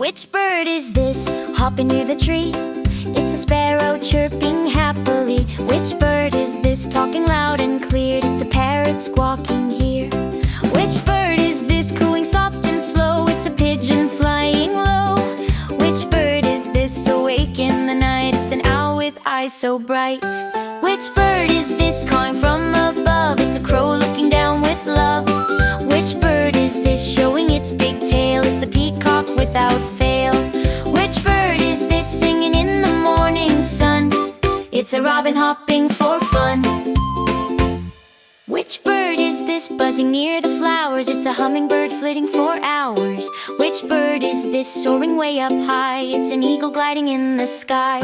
Which bird is this hopping near the tree? It's a sparrow chirping happily. Which bird is this talking loud and clear? It's a parrot squawking here. Which bird is this cooing soft and slow? It's a pigeon flying low. Which bird is this awake in the night? It's an owl with eyes so bright. Which bird is this cawing from above? It's a crow looking down with love. Which bird is this showing its big tail? It's a peacock without fail. Which bird is this singing in the morning sun? It's a robin hopping for fun. Which bird is this buzzing near the flowers? It's a hummingbird flitting for hours. Which bird is this soaring way up high? It's an eagle gliding in the sky.